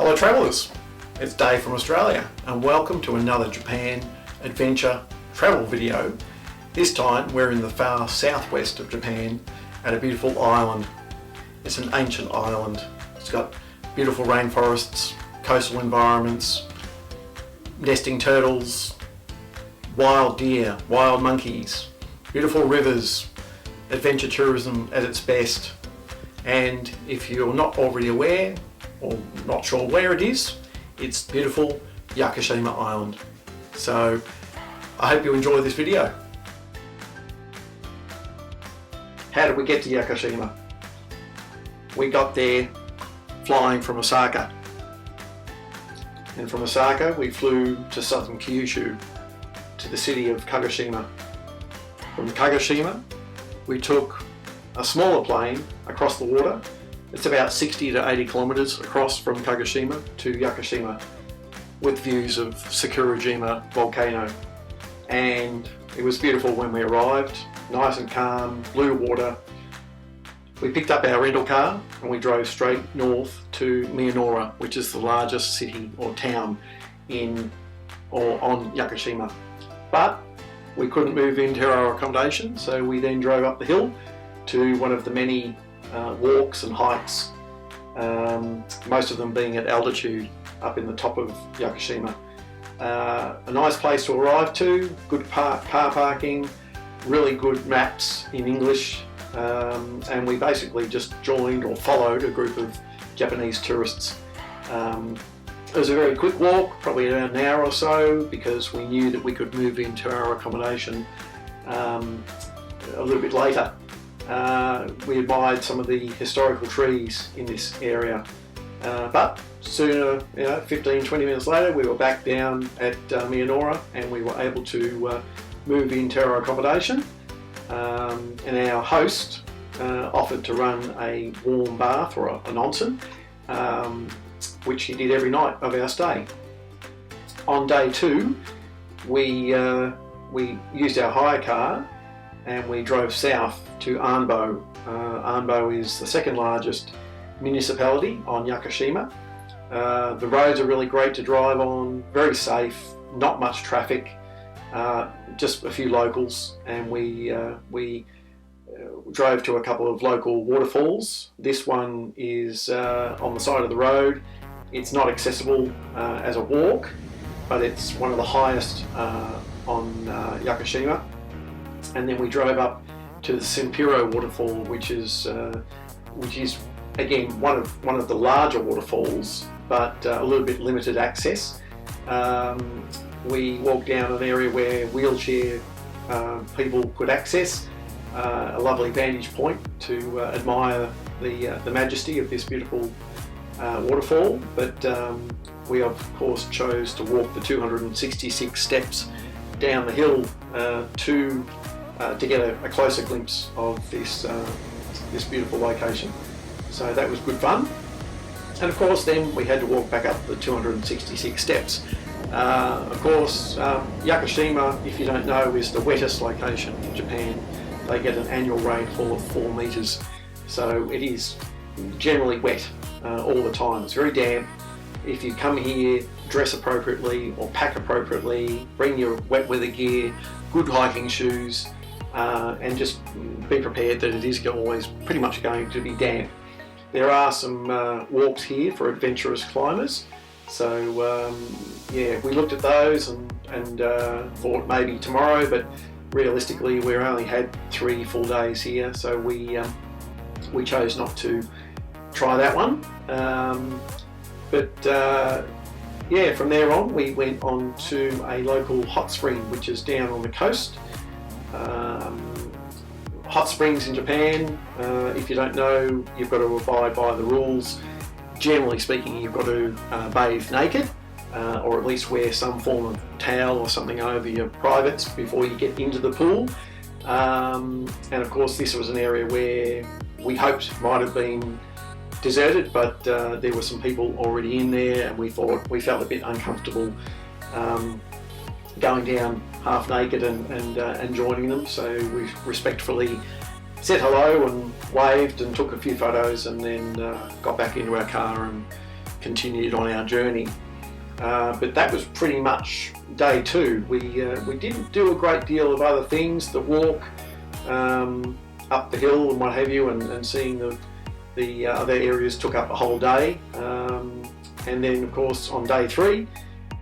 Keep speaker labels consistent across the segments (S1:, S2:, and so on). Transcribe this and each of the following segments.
S1: Hello travellers, it's Dave from Australia and welcome to another Japan adventure travel video. This time we're in the far southwest of Japan at a beautiful island. It's an ancient island. It's got beautiful rainforests, coastal environments, nesting turtles, wild deer, wild monkeys, beautiful rivers, adventure tourism at its best. And if you're not already aware or not sure where it is, it's beautiful Yakushima Island. So I hope you enjoy this video. How did we get to Yakushima? We got there flying from Osaka. And from Osaka we flew to southern Kyushu, to the city of Kagoshima. From Kagoshima we took a smaller plane across the water. It's about 60 to 80 kilometres across from Kagoshima to Yakushima, with views of Sakurajima volcano. And it was beautiful when we arrived, nice and calm, blue water. We picked up our rental car and we drove straight north to Miyanoura, which is the largest city or town on Yakushima. But we couldn't move into our accommodation, so we then drove up the hill to one of the many walks and hikes, most of them being at altitude up in the top of Yakushima. A nice place to arrive to, good car parking, really good maps in English, and we basically just joined or followed a group of Japanese tourists. It was a very quick walk, probably an hour or so, because we knew that we could move into our accommodation a little bit later. We admired some of the historical trees in this area, but sooner, 15-20 minutes later, we were back down at Miyanoura and we were able to move into our accommodation, and our host offered to run a warm bath or an onsen, which he did every night of our stay. On day two, we used our hire car and we drove south to Anbo. Anbo is the second largest municipality on Yakushima. The roads are really great to drive on, very safe, not much traffic, just a few locals, and we drove to a couple of local waterfalls. This one is on the side of the road. It's not accessible as a walk, but it's one of the highest on Yakushima. And then we drove up to the Simpiro waterfall, which is again one of the larger waterfalls, but a little bit limited access. We walked down an area where wheelchair people could access a lovely vantage point to admire the majesty of this beautiful waterfall. But we of course chose to walk the 266 steps down the hill to get a closer glimpse of this beautiful location. So that was good fun. And of course then we had to walk back up the 266 steps. Of course, Yakushima, if you don't know, is the wettest location in Japan. They get an annual rainfall of 4 metres, so it is generally wet all the time. It's very damp. If you come here, dress appropriately or pack appropriately, bring your wet weather gear, good hiking shoes, and just be prepared that it is always pretty much going to be damp. There are some walks here for adventurous climbers, so yeah, we looked at those and thought maybe tomorrow, but realistically we only had 3 full days here, so we chose not to try that one. Yeah, from there on we went on to a local hot spring which is down on the coast. Hot springs in Japan, if you don't know, you've got to abide by the rules. Generally speaking, you've got to bathe naked, or at least wear some form of towel or something over your privates before you get into the pool. And of course this was an area where we hoped might have been deserted, but there were some people already in there, and we felt a bit uncomfortable going down half naked and joining them, so we respectfully said hello and waved and took a few photos, and then got back into our car continued on our journey. But that was pretty much day 2. We didn't do a great deal of other things. The walk up the hill and what have you, and seeing the other areas took up a whole day. And then of course on day 3,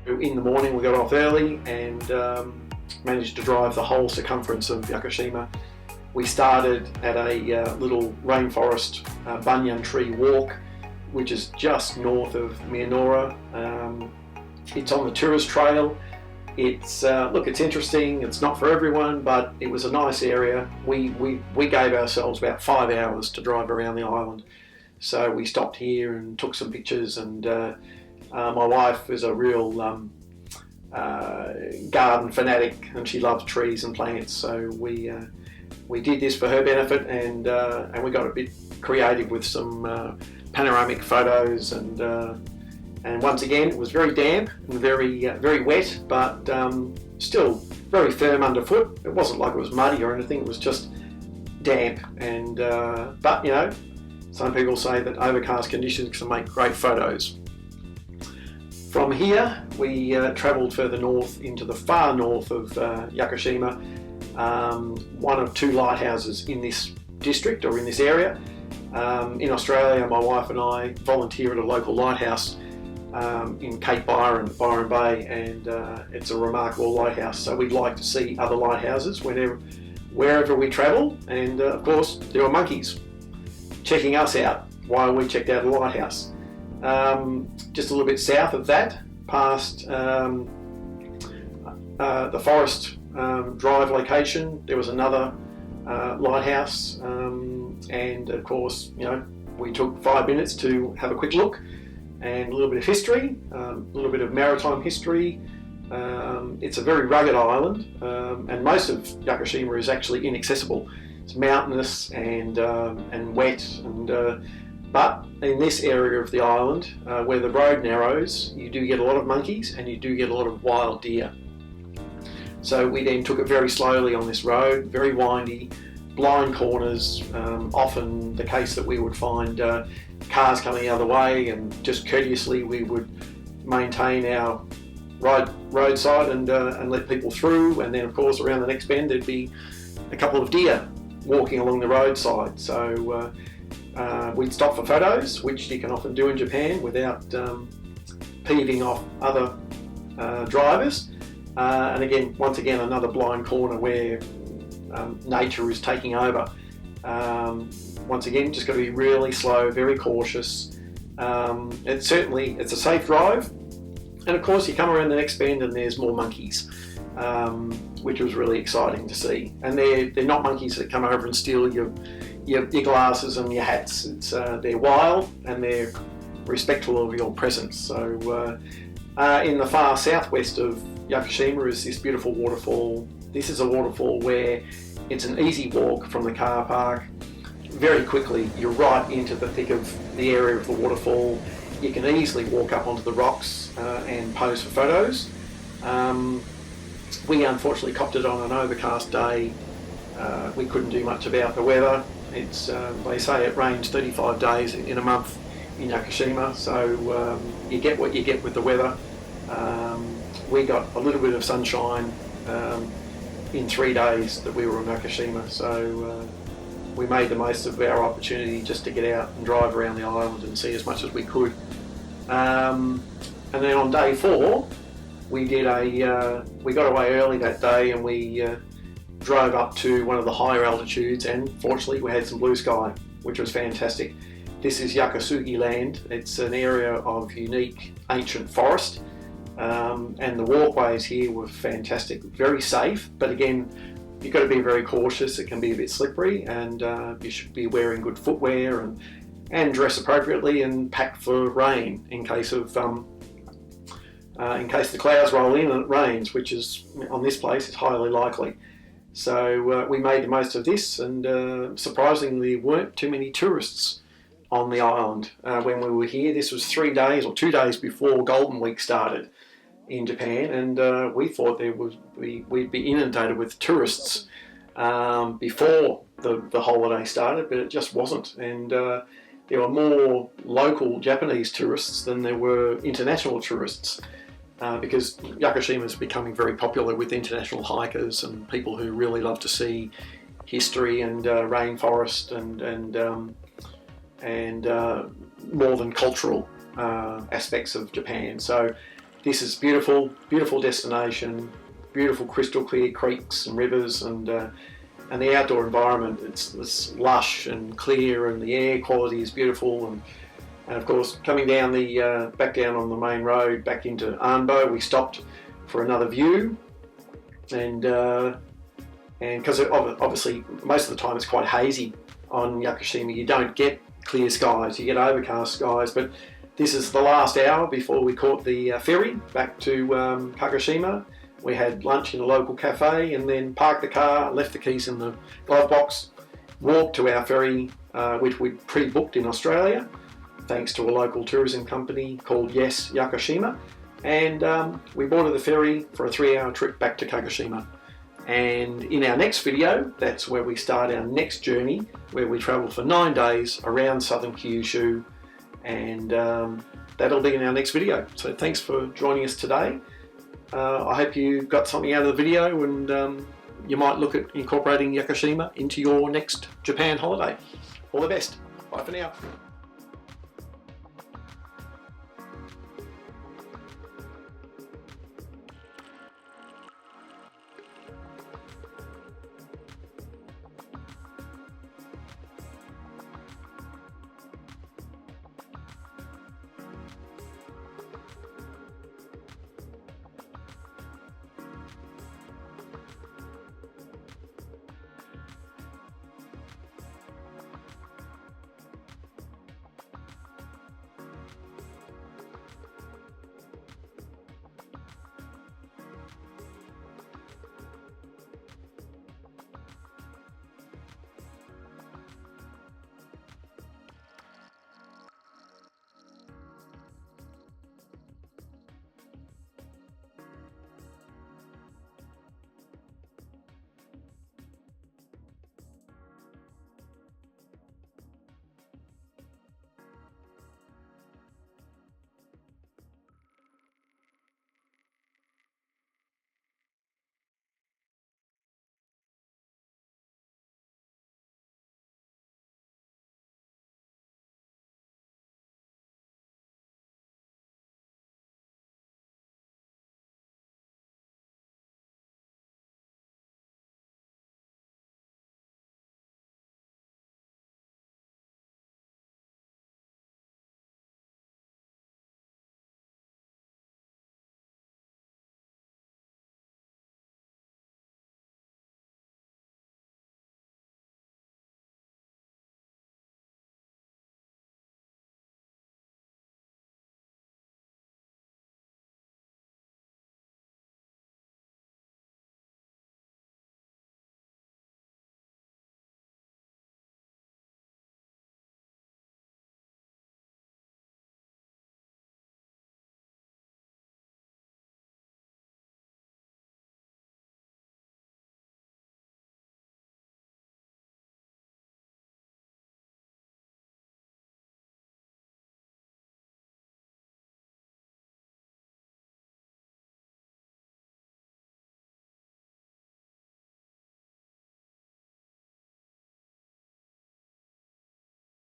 S1: in the morning we got off early and managed to drive the whole circumference of Yakushima. We started at a little rainforest banyan tree walk, which is just north of Miyanoura. It's on the tourist trail. It's look, it's interesting. It's not for everyone, but it was a nice area. We gave ourselves about 5 hours to drive around the island. So we stopped here and took some pictures, and my wife is a real garden fanatic, and she loves trees and plants. So we did this for her benefit, and we got a bit creative with some panoramic photos, and once again it was very damp and very wet, but still very firm underfoot. It wasn't like it was muddy or anything. It was just damp, and but you know, some people say that overcast conditions can make great photos. From here we travelled further north into the far north of Yakushima, one of 2 lighthouses in this district or in this area. In Australia, my wife and I volunteer at a local lighthouse in Cape Byron, Byron Bay, and it's a remarkable lighthouse. So we'd like to see other lighthouses wherever we travel, and of course there were monkeys checking us out while we checked out a lighthouse. Just a little bit south of that, past the forest drive location, there was another lighthouse, and of course, you know, we took 5 minutes to have a quick look, and a little bit of history, a little bit of maritime history. It's a very rugged island, and most of Yakushima is actually inaccessible. It's mountainous and wet, and but in this area of the island, where the road narrows, you do get a lot of monkeys and you do get a lot of wild deer. So we then took it very slowly on this road, very windy, blind corners, often the case that we would find cars coming the other way, and just courteously we would maintain our roadside and let people through, and then of course around the next bend there'd be a couple of deer walking along the roadside. So we'd stop for photos, which you can often do in Japan without peeving off other drivers. And again, once again, another blind corner where nature is taking over. Once again, just got to be really slow, very cautious. It's a safe drive. And of course, you come around the next bend and there's more monkeys, which was really exciting to see. And they're not monkeys that come over and steal your glasses and your hats. They're wild and they're respectful of your presence. So in the far southwest of Yakushima is this beautiful waterfall. This is a waterfall where it's an easy walk from the car park. Very quickly, you're right into the thick of the area of the waterfall. You can easily walk up onto the rocks and pose for photos. We unfortunately copped it on an overcast day. We couldn't do much about the weather. They say it rains 35 days in a month in Yakushima, so you get what you get with the weather. We got a little bit of sunshine in 3 days that we were in Yakushima, so we made the most of our opportunity just to get out and drive around the island and see as much as we could. And then on day 4, we got away early that day, and we drove up to one of the higher altitudes, and fortunately we had some blue sky, which was fantastic. This is Yakusugi land. It's an area of unique ancient forest, and the walkways here were fantastic, very safe, but again, you've got to be very cautious. It can be a bit slippery, and you should be wearing good footwear and dress appropriately and pack for rain in case the clouds roll in and it rains, which is on this place is highly likely. So we made the most of this, and surprisingly there weren't too many tourists on the island when we were here. This was 3 days or 2 days before Golden Week started in Japan, and we thought we'd be inundated with tourists before the holiday started, but it just wasn't. And there were more local Japanese tourists than there were international tourists, because Yakushima is becoming very popular with international hikers and people who really love to see history and rainforest and northern cultural aspects of Japan. So this is beautiful, beautiful destination, beautiful crystal clear creeks and rivers, and the outdoor environment, it's lush and clear, and the air quality is beautiful. And of course, coming down back down on the main road back into Anbo, we stopped for another view, and because obviously most of the time it's quite hazy on Yakushima, you don't get clear skies, you get overcast skies. But this is the last hour before we caught the ferry back to Kagoshima. We had lunch in a local cafe and then parked the car, left the keys in the glove box, walked to our ferry, which we'd pre-booked in Australia, thanks to a local tourism company called Yes.Yakushima. And we boarded the ferry for a 3-hour trip back to Kagoshima. And in our next video, that's where we start our next journey, where we travel for 9 days around southern Kyushu. And that'll be in our next video. So thanks for joining us today. I hope you got something out of the video, and you might look at incorporating Yakushima into your next Japan holiday. All the best. Bye for now.